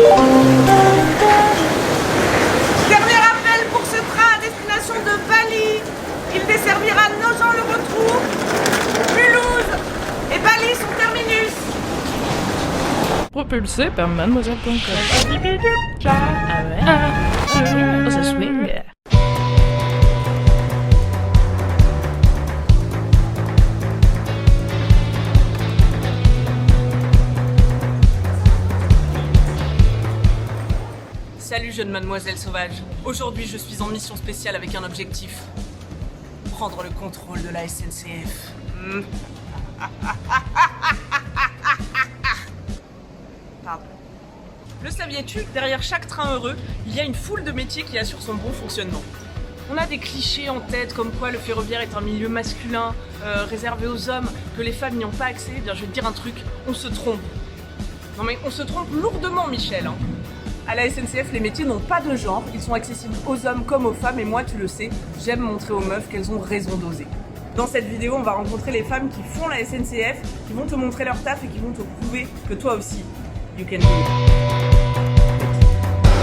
Dernier appel pour ce train à destination de Bali. Il desservira Nogent-le-Rotrou, Mulhouse et Bali son terminus. Propulsé par mademoiselle.com. Oh, ça swing. Salut jeune mademoiselle sauvage. Aujourd'hui je suis en mission spéciale avec un objectif. Prendre le contrôle de la SNCF. Pardon. Le saviez-tu, derrière chaque train heureux, il y a une foule de métiers qui assurent son bon fonctionnement. On a des clichés en tête comme quoi le ferroviaire est un milieu masculin, réservé aux hommes, que les femmes n'y ont pas accès. Eh bien je vais te dire un truc, on se trompe. Non mais on se trompe lourdement Michel. À la SNCF, les métiers n'ont pas de genre, ils sont accessibles aux hommes comme aux femmes et moi, tu le sais, j'aime montrer aux meufs qu'elles ont raison d'oser. Dans cette vidéo, on va rencontrer les femmes qui font la SNCF, qui vont te montrer leur taf et qui vont te prouver que toi aussi, you can do it.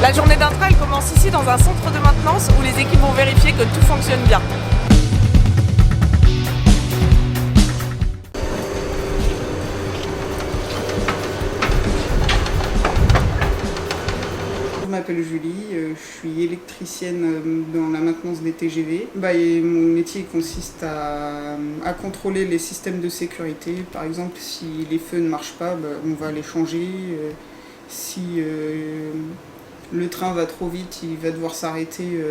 La journée d'un train, elle commence ici dans un centre de maintenance où les équipes vont vérifier que tout fonctionne bien. Je m'appelle Julie, je suis électricienne dans la maintenance des TGV. Et mon métier consiste à contrôler les systèmes de sécurité. Par exemple, si les feux ne marchent pas, on va les changer. Si le train va trop vite, il va devoir s'arrêter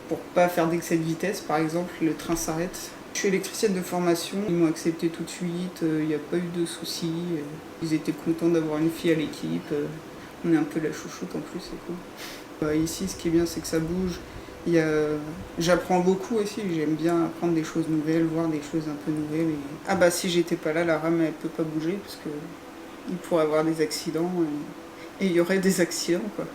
pour pas faire d'excès de vitesse. Par exemple, le train s'arrête. Je suis électricienne de formation, ils m'ont accepté tout de suite, il n'y a pas eu de soucis. Ils étaient contents d'avoir une fille à l'équipe. On est un peu la chouchoute en plus, c'est cool. Ici, ce qui est bien, c'est que ça bouge. J'apprends beaucoup aussi, j'aime bien apprendre des choses nouvelles, voir des choses un peu nouvelles. Si j'étais pas là, la rame, elle peut pas bouger, parce qu'il pourrait y avoir des accidents, et il y aurait des accidents, quoi.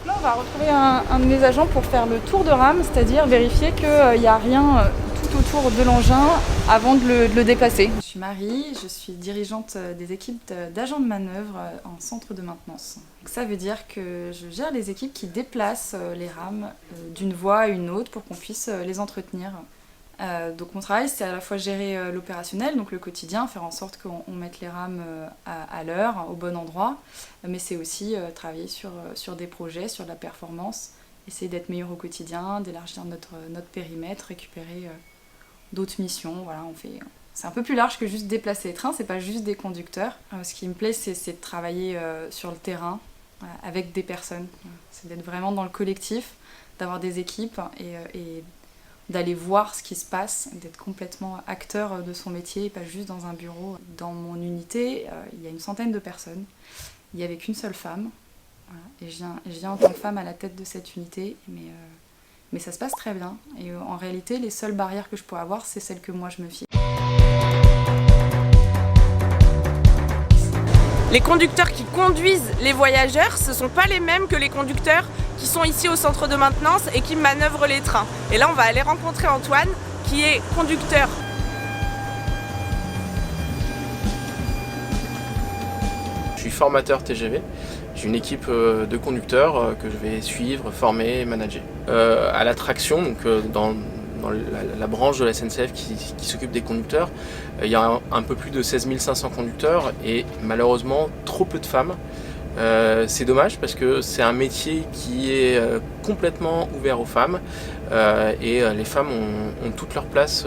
On va retrouver un de mes agents pour faire le tour de rame, c'est-à-dire vérifier qu'il n'y a rien tout autour de l'engin avant de le déplacer. Je suis Marie, je suis dirigeante des équipes d'agents de manœuvre en centre de maintenance. Donc ça veut dire que je gère les équipes qui déplacent les rames d'une voie à une autre pour qu'on puisse les entretenir. Donc mon travail, c'est à la fois gérer l'opérationnel, donc le quotidien, faire en sorte qu'on mette les rames à l'heure, au bon endroit, mais c'est aussi travailler sur des projets, sur la performance, essayer d'être meilleur au quotidien, d'élargir notre périmètre, récupérer d'autres missions. Voilà, c'est un peu plus large que juste déplacer les trains, c'est pas juste des conducteurs. Ce qui me plaît, c'est de travailler sur le terrain, avec des personnes. C'est d'être vraiment dans le collectif, d'avoir des équipes et d'aller voir ce qui se passe, d'être complètement acteur de son métier, pas juste dans un bureau. Dans mon unité, il y a une centaine de personnes. Il n'y avait qu'une seule femme. Voilà. Et je viens en tant que femme à la tête de cette unité, mais ça se passe très bien. Et en réalité, les seules barrières que je pourrais avoir, c'est celles que moi je me fie. Les conducteurs qui conduisent les voyageurs, ce ne sont pas les mêmes que les conducteurs qui sont ici au centre de maintenance et qui manœuvrent les trains. Et là, on va aller rencontrer Antoine, qui est conducteur. Je suis formateur TGV. J'ai une équipe de conducteurs que je vais suivre, former et manager. À la traction, donc dans la branche de la SNCF qui s'occupe des conducteurs, il y a un peu plus de 16 500 conducteurs et malheureusement trop peu de femmes. C'est dommage parce que c'est un métier qui est complètement ouvert aux femmes et les femmes ont toute leur place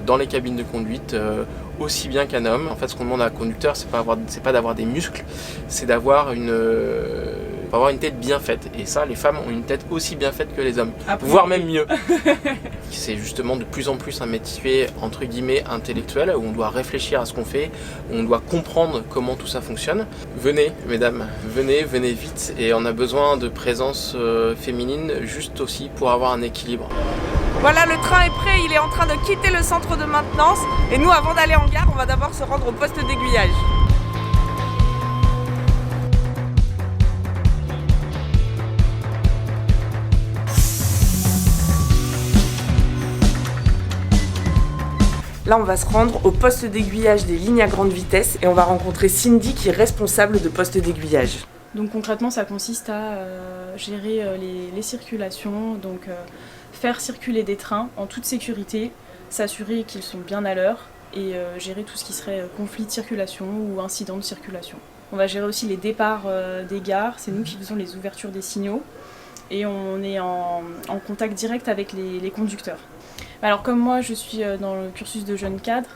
dans les cabines de conduite aussi bien qu'un homme. En fait, ce qu'on demande à un conducteur, c'est pas d'avoir des muscles, c'est d'avoir une tête bien faite. Et ça, les femmes ont une tête aussi bien faite que les hommes, voire même mieux. C'est justement de plus en plus un métier entre guillemets intellectuel où on doit réfléchir à ce qu'on fait, où on doit comprendre comment tout ça fonctionne. Venez, mesdames, venez vite. Et on a besoin de présence féminine juste aussi pour avoir un équilibre. Voilà, le train est prêt, il est en train de quitter le centre de maintenance. Et nous, avant d'aller en gare, on va d'abord se rendre au poste d'aiguillage. Là, on va se rendre au poste d'aiguillage des lignes à grande vitesse et on va rencontrer Cindy qui est responsable de poste d'aiguillage. Donc concrètement, ça consiste à gérer les circulations, donc faire circuler des trains en toute sécurité, s'assurer qu'ils sont bien à l'heure et gérer tout ce qui serait conflit de circulation ou incident de circulation. On va gérer aussi les départs des gares, c'est nous qui faisons les ouvertures des signaux et on est en contact direct avec les conducteurs. Alors comme moi je suis dans le cursus de jeune cadre,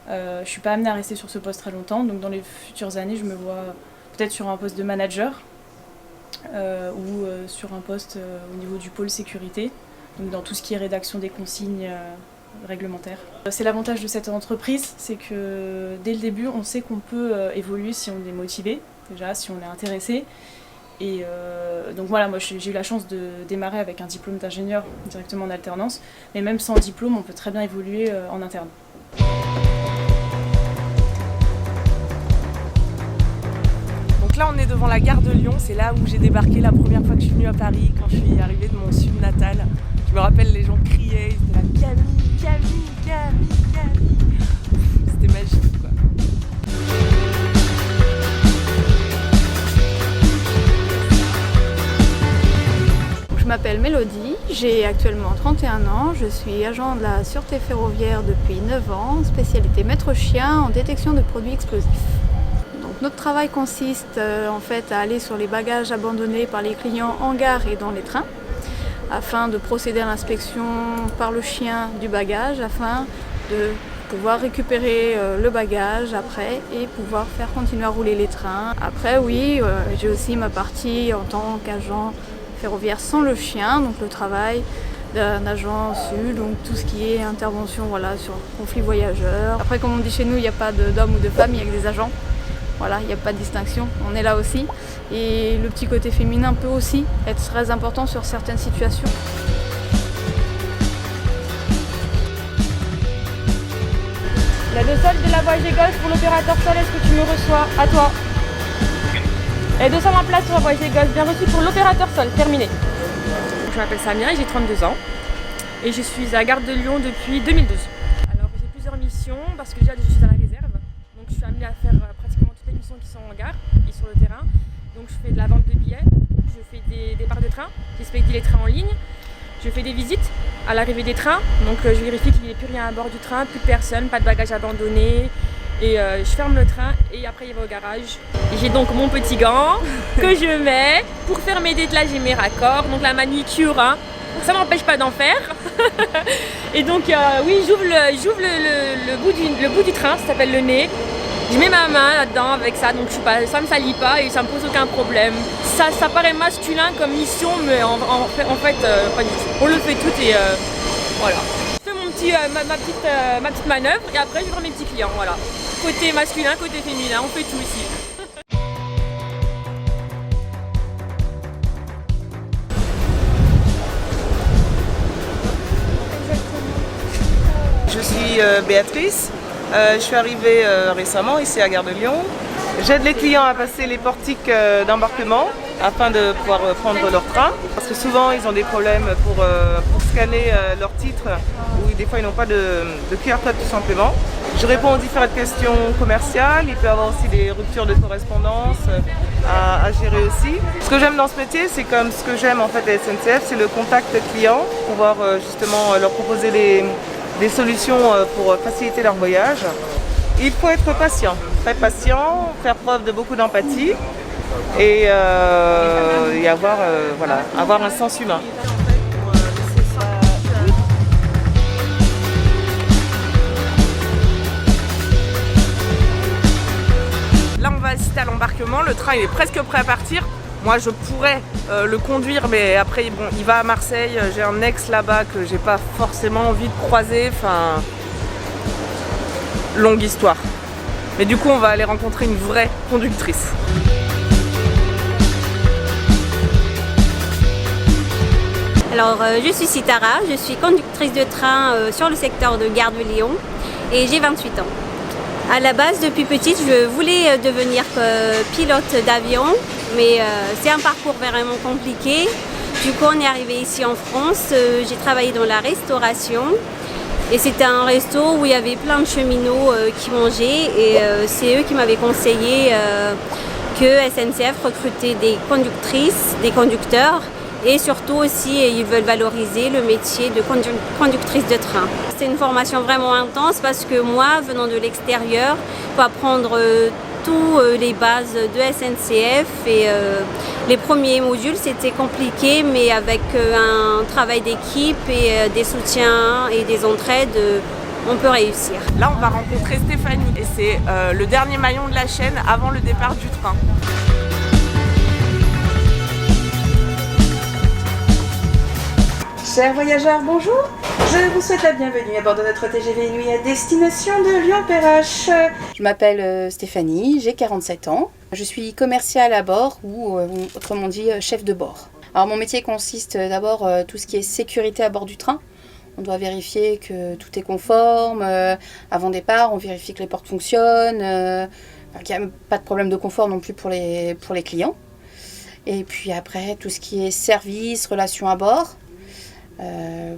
je ne suis pas amenée à rester sur ce poste très longtemps, donc dans les futures années je me vois peut-être sur un poste de manager ou sur un poste au niveau du pôle sécurité, donc dans tout ce qui est rédaction des consignes réglementaires. C'est l'avantage de cette entreprise, c'est que dès le début on sait qu'on peut évoluer si on est motivé, déjà si on est intéressé. Et donc voilà, moi j'ai eu la chance de démarrer avec un diplôme d'ingénieur directement en alternance, mais même sans diplôme on peut très bien évoluer en interne. Donc là on est devant la gare de Lyon, c'est là où j'ai débarqué la première fois que je suis venue à Paris, quand je suis arrivée de mon sud natal. Je me rappelle, les gens criaient, ils étaient là « Camille, Camille, Camille, Camille !» C'était magique quoi. Je m'appelle Mélodie, j'ai actuellement 31 ans, je suis agent de la sûreté ferroviaire depuis 9 ans, spécialité maître chien en détection de produits explosifs. Donc, notre travail consiste en fait à aller sur les bagages abandonnés par les clients en gare et dans les trains, afin de procéder à l'inspection par le chien du bagage, afin de pouvoir récupérer le bagage après et pouvoir faire continuer à rouler les trains. Après oui, j'ai aussi ma partie en tant qu'agent ferroviaire sans le chien, donc le travail d'un agent SUL, donc tout ce qui est intervention voilà, sur conflit voyageurs. Après, comme on dit chez nous, il n'y a pas d'hommes ou de femmes, il n'y a que des agents. Voilà, il n'y a pas de distinction, on est là aussi. Et le petit côté féminin peut aussi être très important sur certaines situations. La de sol de la voie gauche pour l'opérateur sol, est-ce que tu me reçois? À toi. Et 200 en place sur la voie gauche, bien reçu pour l'opérateur sol, terminé. Je m'appelle Samia, j'ai 32 ans et je suis à la gare de Lyon depuis 2012. Alors j'ai plusieurs missions parce que déjà je suis à la réserve, donc je suis amenée à faire pratiquement toutes les missions qui sont en gare et sur le terrain. Donc je fais de la vente de billets, je fais des départs de train, j'expédie les trains en ligne, je fais des visites à l'arrivée des trains, donc je vérifie qu'il n'y ait plus rien à bord du train, plus de personnes, pas de bagages abandonnés. Et je ferme le train et après il va au garage. J'ai donc mon petit gant que je mets pour faire mes dételages et mes raccords, donc la manucure, hein. Ça m'empêche pas d'en faire. Et donc oui, j'ouvre le bout du train, ça s'appelle le nez. Je mets ma main là-dedans avec ça, donc ça me salit pas et ça me pose aucun problème. Ça paraît masculin comme mission, mais en fait pas du tout. On le fait tout et voilà. Je fais ma petite manœuvre et après je prends mes petits clients, voilà. Côté masculin, côté féminin, on fait tout ici. Je suis Béatrice, je suis arrivée récemment ici à Gare de Lyon. J'aide les clients à passer les portiques d'embarquement afin de pouvoir prendre leur train. Parce que souvent ils ont des problèmes pour scanner leur titre ou des fois ils n'ont pas de QR code tout simplement. Je réponds aux différentes questions commerciales, il peut y avoir aussi des ruptures de correspondance à gérer aussi. Ce que j'aime dans ce métier, c'est comme ce que j'aime en fait à la SNCF, c'est le contact client, pouvoir justement leur proposer des solutions pour faciliter leur voyage. Il faut être patient, très patient, faire preuve de beaucoup d'empathie et avoir un sens humain. Là on va assister à l'embarquement, le train il est presque prêt à partir. Moi je pourrais le conduire mais après bon, il va à Marseille, j'ai un ex là-bas que j'ai pas forcément envie de croiser, enfin longue histoire. Mais du coup on va aller rencontrer une vraie conductrice. Alors je suis Sitara, je suis conductrice de train sur le secteur de Gare de Lyon et j'ai 28 ans. À la base, depuis petite, je voulais devenir pilote d'avion, mais c'est un parcours vraiment compliqué. Du coup, on est arrivé ici en France, j'ai travaillé dans la restauration, Et c'était un resto où il y avait plein de cheminots qui mangeaient et c'est eux qui m'avaient conseillé que SNCF recrutait des conductrices, des conducteurs et surtout aussi ils veulent valoriser le métier de conductrice de train. C'est une formation vraiment intense parce que moi, venant de l'extérieur, il faut apprendre tous les bases de SNCF et les premiers modules c'était compliqué mais avec un travail d'équipe et des soutiens et des entraides, on peut réussir. Là on va rencontrer Stéphanie et c'est le dernier maillon de la chaîne avant le départ du train. Chers voyageurs, bonjour. Je vous souhaite la bienvenue à bord de notre TGV Nuit à destination de Lyon-Perrache. Je m'appelle Stéphanie, j'ai 47 ans. Je suis commerciale à bord ou autrement dit chef de bord. Alors mon métier consiste d'abord tout ce qui est sécurité à bord du train. On doit vérifier que tout est conforme. Avant départ, on vérifie que les portes fonctionnent, qu'il n'y a pas de problème de confort non plus pour les clients. Et puis après, tout ce qui est service, relations à bord.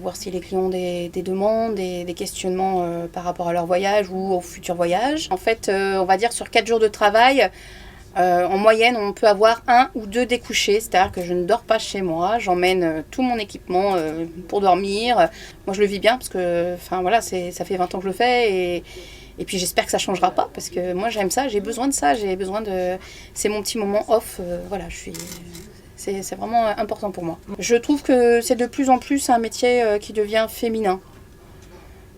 Voir si les clients ont des demandes, des questionnements par rapport à leur voyage ou au futur voyage. En fait, on va dire sur 4 jours de travail, en moyenne, on peut avoir 1 ou 2 découchés, c'est-à-dire que je ne dors pas chez moi, j'emmène tout mon équipement pour dormir. Moi, je le vis bien parce que, voilà, ça fait 20 ans que je le fais et puis j'espère que ça changera pas parce que moi j'aime ça, j'ai besoin de ça, c'est mon petit moment off, voilà, c'est vraiment important pour moi. Je trouve que c'est de plus en plus un métier qui devient féminin.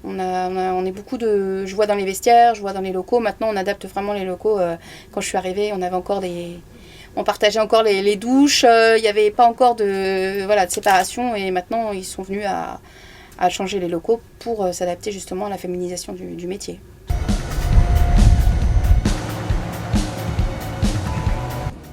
On est beaucoup de... Je vois dans les vestiaires, je vois dans les locaux. Maintenant, on adapte vraiment les locaux. Quand je suis arrivée, on partageait encore les douches. Il n'y avait pas encore de séparation. Et maintenant, ils sont venus à changer les locaux pour s'adapter justement à la féminisation du métier.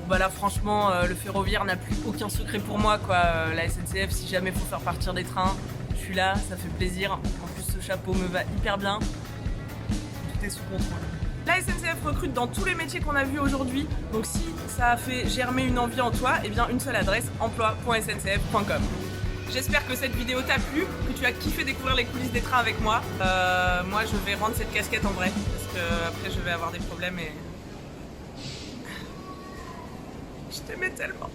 Bah là franchement le ferroviaire n'a plus aucun secret pour moi quoi. La SNCF, si jamais il faut faire partir des trains, je suis là, ça fait plaisir. En plus ce chapeau me va hyper bien. Tout est sous contrôle. La SNCF recrute dans tous les métiers qu'on a vus aujourd'hui. Donc si ça a fait germer une envie en toi, eh bien une seule adresse, emploi.sncf.com. J'espère que cette vidéo t'a plu, que tu as kiffé découvrir les coulisses des trains avec moi. Moi je vais rendre cette casquette en vrai, parce que après je vais avoir des problèmes et... Je t'aimais tellement.